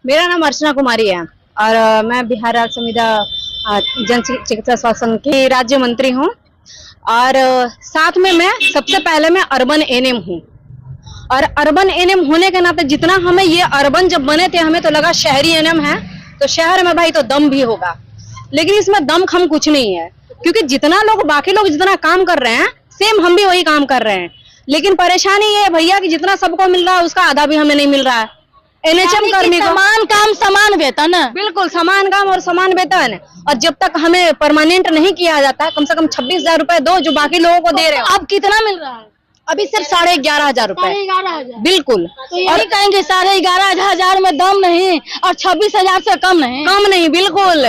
मेरा नाम अर्चना कुमारी है और मैं बिहार राज्य संविदा जन चिकित्सा स्वास्थ्य संघ की राज्य मंत्री हूँ। और साथ में मैं सबसे पहले मैं अर्बन एनएम हूँ। और अर्बन एनएम होने के नाते जितना हमें ये अर्बन जब बने थे हमें तो लगा शहरी एनएम है तो शहर में भाई तो दम भी होगा, लेकिन इसमें दम खम कुछ नहीं है, क्योंकि जितना लोग बाकी लोग जितना काम कर रहे हैं सेम हम भी वही काम कर रहे हैं। लेकिन परेशानी ये है भैया कि जितना सबको मिल रहा है उसका आधा भी हमें नहीं मिल रहा है। एनएचएम कर्मी को समान काम समान वेतन, बिल्कुल समान काम और समान वेतन। और जब तक हमें परमानेंट नहीं किया जाता है कम से कम 26,000 रुपए दो जो बाकी लोगों को दे रहे हो। अब कितना मिल रहा है? अभी सिर्फ 11,500 रुपए। 11,500 बिल्कुल। तो यही कहेंगे 11,500 में दम नहीं और 26,000 से कम नहीं। बिल्कुल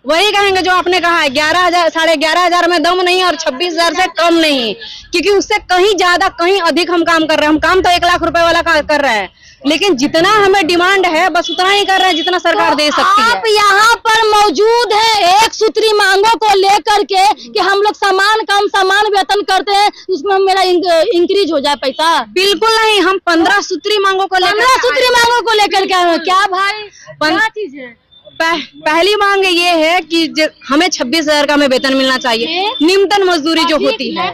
वही कहेंगे जो आपने कहा है, 11,500 में दम नहीं और 26,000 से कम नहीं, क्योंकि उससे कहीं ज्यादा कहीं अधिक हम काम कर रहे हैं। हम काम तो 1 लाख रुपए वाला कर रहे हैं, लेकिन जितना हमें डिमांड है बस उतना ही कर रहे हैं जितना सरकार दे सकती है। आप यहाँ पर मौजूद है एक सूत्री मांगों को लेकर के कि हम लोग समान काम समान वेतन करते हैं, उसमें मेरा इंक्रीज हो जाए पैसा। बिल्कुल नहीं, हम 15 सूत्री मांगों को लेकर 15 सूत्री मांगों को लेकर क्या भाई क्या चीज है? पहली मांग ये है कि हमें 26,000 का हमें वेतन मिलना चाहिए, न्यूनतम मजदूरी जो होती है।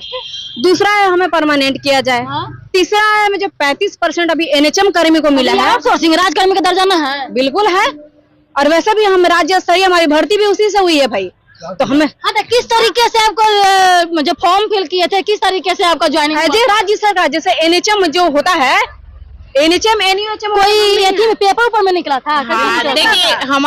दूसरा है हमें परमानेंट किया जाए। तीसरा है हमें जो 35% अभी एनएचएम कर्मी को मिला है, राजकर्मी का दर्जा न है। बिल्कुल है। और वैसे भी हम राज्य स्तरीय हमारी भर्ती भी उसी से हुई है भाई। तो हमें तो किस तरीके से आपको जो फॉर्म फिल किए थे किस तरीके से आपका ज्वाइनिंग? राज्य सरकार जैसे एनएचएम जो होता है, एनएचएम एनयूएचएम कोई पेपर में निकला था। देखिए हम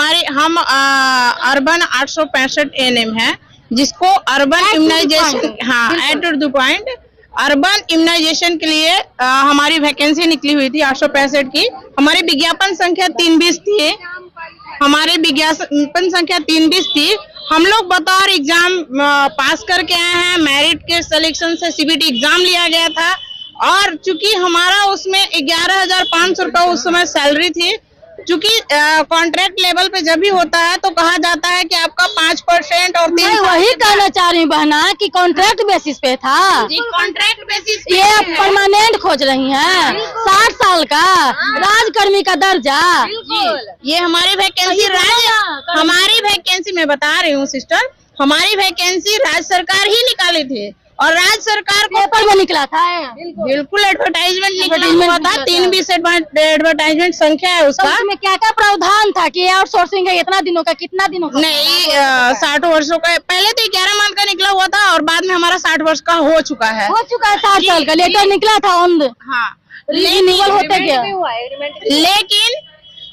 अर्बन 865 एनएम है, जिसको अर्बन इम्यूनाइजेशन, हाँ at the point, urban immunisation के लिए हमारी वैकेंसी निकली हुई थी 865 की। हमारी विज्ञापन संख्या 320 थी। हमारी विज्ञापन संख्या 320 थी। हम लोग बतौर एग्जाम पास करके आए हैं। मेरिट के सिलेक्शन से सीबीटी एग्जाम लिया गया था और चूंकि हमारा उसमें 11,500 रुपए उस समय सैलरी थी। चूंकि कॉन्ट्रैक्ट लेवल पे जब भी होता है तो कहा जाता है कि आपका 5% और 3। वही कहना चाह रही बहना कि कॉन्ट्रैक्ट बेसिस पे था। कॉन्ट्रैक्ट बेसिस ये परमानेंट खोज रही हैं। 60 साल का राजकर्मी का दर्जा। ये हमारी वैकेंसी मैं बता रही हूँ सिस्टर, हमारी वैकेंसी राज्य सरकार ही निकाली थी और राज्य सरकार को पेपर में निकला था। बिल्कुल एडवर्टाइजमेंट निकला हुआ था। 320 एडवर्टाइजमेंट संख्या है उसका। उसमें क्या क्या प्रावधान था कि आउटसोर्सिंग है इतना दिनों का कितना दिनों का? नहीं 60 वर्षों का। पहले तो 11 मंथ का निकला हुआ था और बाद में हमारा 60 वर्ष का हो चुका है 60 साल का लेटर निकला था। हाँ रिन्यूअल होते क्या? लेकिन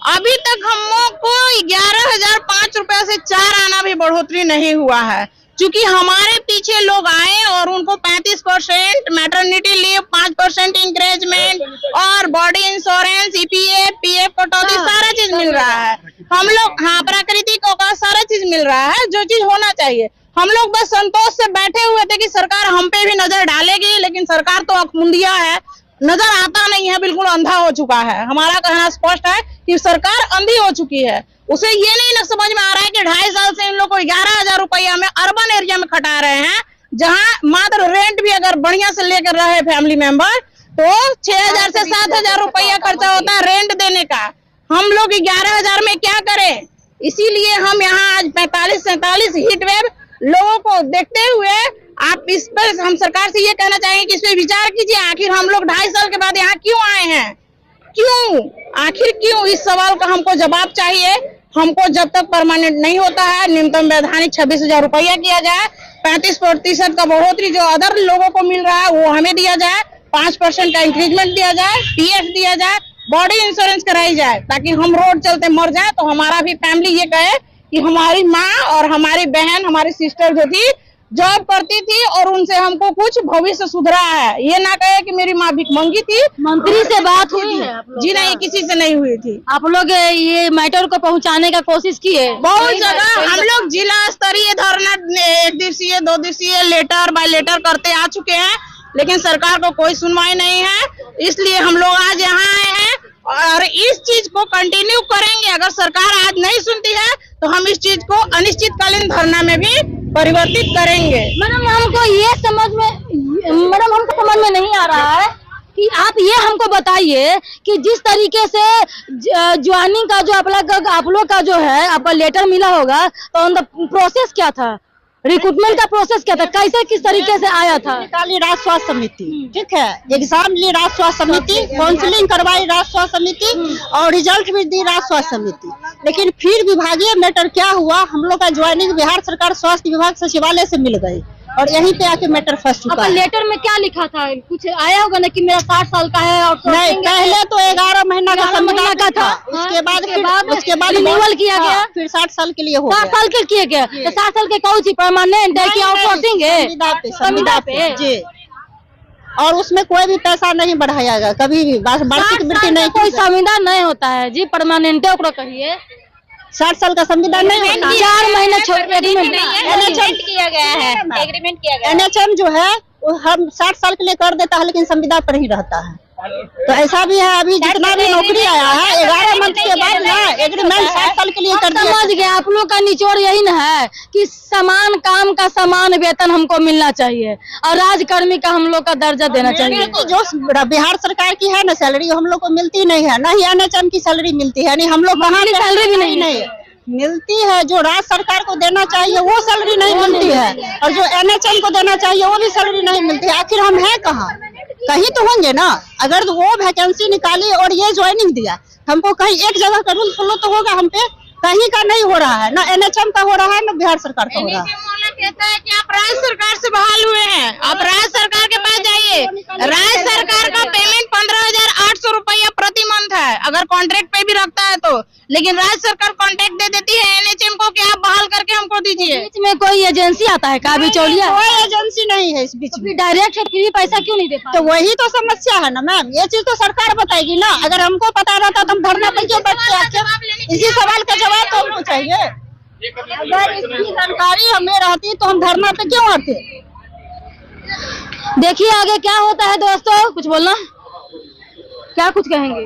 अभी तक हम लोग को 11,005 रुपए से 4 आना भी बढ़ोतरी नहीं हुआ है। चूंकि हमारे पीछे लोग आए और उनको 35% मैटरनिटी लीव, 5% इंक्रेजमेंट और बॉडी इंश्योरेंस, ईपीएफ, पीएफ कटौती सारा चीज मिल रहा है। हम लोग प्राकृतिक का सारा चीज मिल रहा है जो चीज होना चाहिए। हम लोग बस संतोष से बैठे हुए थे कि सरकार हम पे भी नजर डालेगी, लेकिन सरकार तो अखमुंदिया है, नजर आता नहीं है, बिल्कुल अंधा हो चुका है। हमारा कहना स्पष्ट है कि सरकार अंधी हो चुकी है। उसे ये नहीं समझ में आ रहा है कि 2.5 साल से इन लोग को 11,000 रुपया में अर्बन एरिया में खटा रहे हैं, जहां मात्र रेंट भी अगर बढ़िया से लेकर रहे फैमिली मेंबर तो 6,000 से 7,000 रुपया खर्चा होता है रेंट देने का। हम लोग 11,000 में क्या करें? इसीलिए हम यहाँ आज 45-47 हीट वेव लोगों को देखते हुए आप इस पर हम सरकार से ये कहना चाहेंगे कि इस पर विचार कीजिए। आखिर हम लोग 2.5 साल के बाद यहाँ क्यों आए हैं? क्यों? आखिर क्यों? इस सवाल का हमको जवाब चाहिए। हमको जब तक परमानेंट नहीं होता है न्यूनतम वैधानिक 26,000 रुपया किया जाए, 35% का बढ़ोतरी जो अदर लोगों को मिल रहा है वो हमें दिया जाए, 5% का इंक्रीजमेंट दिया जाए, पीएफ दिया जाए, बॉडी इंश्योरेंस कराई जाए, ताकि हम रोड चलते मर जाए तो हमारा भी फैमिली ये कहे कि हमारी माँ और हमारी बहन, हमारी सिस्टर जो थी जॉब करती थी और उनसे हमको कुछ भविष्य सुधरा है। ये ना कहे कि मेरी माँ भिखमंगी थी। मंत्री से बात हुई है? जी नहीं, किसी से नहीं हुई थी। आप लोग ये मैटर को पहुंचाने का कोशिश किए? बहुत जगह हम लोग जिला स्तरीय धरना 1 दिवसीय 2 दिवसीय लेटर बाय लेटर करते आ चुके हैं, लेकिन सरकार को कोई सुनवाई नहीं है। इसलिए हम लोग आज यहाँ आए हैं और इस चीज को कंटिन्यू करेंगे। अगर सरकार आज नहीं सुनती है तो हम इस चीज को अनिश्चितकालीन धरना में भी परिवर्तित करेंगे। मैडम हमको समझ में नहीं आ रहा है कि आप ये हमको बताइए कि जिस तरीके से ज्वाइनिंग का जो आप लोग का जो है आपका लेटर मिला होगा, तो ऑन द प्रोसेस क्या था, रिक्रूटमेंट का प्रोसेस क्या था, कैसे किस तरीके से आया था? निकाली राज्य स्वास्थ्य समिति, ठीक है, एग्जाम ली राज्य स्वास्थ्य समिति, काउंसलिंग करवाई राज्य स्वास्थ्य समिति और रिजल्ट भी दी राज्य स्वास्थ्य समिति। लेकिन फिर विभागीय मैटर क्या हुआ, हम लोग का ज्वाइनिंग बिहार सरकार स्वास्थ्य विभाग सचिवालय से मिल गई और यहीं पे आके मैटर फंस चुका है। लेटर में क्या लिखा था, कुछ आया होगा ना कि मेरा 60 साल का है और नहीं, पहले तो 11 महीना का संविदा का था, उसके बाद रिन्यूअल किया गया, फिर 60 साल के लिए हो गया। 60 साल के किए गया, तो 60 साल के कौन सी परमानेंट है कि आउटसोर्सिंग है? संविदा पे जी, और उसमें कोई भी पैसा नहीं बढ़ाया गया कभी भी, वार्षिक वृद्धि नहीं। कोई संविदा नहीं होता है जी, परमानेंट ओकरो कहिए। 60 साल का संविधान नहीं होता, 4 महीने छोड़ एग्रीमेंट किया गया है, एग्रीमेंट किया गया। NHM जो है वो हम 60 साल के लिए कर देता है, लेकिन संविदा पर ही रहता है। तो ऐसा भी है, अभी जितना भी नौकरी आया है 11 मंथ के बाद ना एग्रीमेंट 60 साल के लिए कर दिया। समझ गए, आप लोग का निचोड़ यही ना है कि समान काम का समान वेतन हमको मिलना चाहिए और राजकर्मी का हम लोग का दर्जा देना चाहिए। जो बिहार सरकार की है ना सैलरी, हम लोग को मिलती नहीं है, ना ही NHM की सैलरी मिलती है, नहीं हम लोग कहाँ सैलरी भी नहीं मिलती है। जो राज्य सरकार को देना चाहिए वो सैलरी नहीं मिलती है, और जो NHM को देना चाहिए वो भी सैलरी नहीं मिलती है। आखिर हम हैं कहाँ? कहीं तो होंगे ना। अगर तो वो वैकेंसी निकाली और ये ज्वाइनिंग दिया, हमको कहीं एक जगह का रूल फॉलो तो होगा, हम पे कहीं का नहीं हो रहा है, ना NHM का हो रहा है, ना बिहार सरकार का हो रहा है। कहता है कि आप राज्य सरकार से बहाल हुए हैं, आप राज्य सरकार के पास जाइए। राज्य सरकार का पेमेंट 15,800 रुपया प्रति मंथ है, अगर कॉन्ट्रैक्ट पे भी रखता है तो। लेकिन राज्य सरकार कॉन्ट्रैक्ट दे देती है NHM को कि आप बहाल करके हमको दीजिए। बीच में कोई एजेंसी आता है का बिचौलिया? कोई एजेंसी नहीं है इस बीच में। डायरेक्ट फ्री पैसा क्यों नहीं दे पाते? तो वही तो समस्या है ना मैम, ये चीज तो सरकार बताएगी ना। अगर हमको पता रहता तो हम धरना पे क्यों बैठते आके? इसी सवाल का जवाब तो हमको चाहिए। अगर इसकी जानकारी हमें रहती तो हम धरना पे क्यों आते? देखिए आगे क्या होता है दोस्तों, कुछ बोलना, क्या कुछ कहेंगे?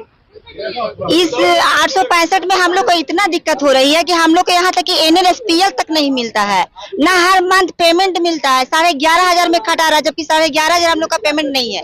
इस 865 में हम लोग को इतना दिक्कत हो रही है कि हम लोग को यहाँ तक कि NLSPL तक नहीं मिलता है, ना हर मंथ पेमेंट मिलता है। 11,500 में कटा रहा है, जबकि 11,500 हम लोग का पेमेंट नहीं है।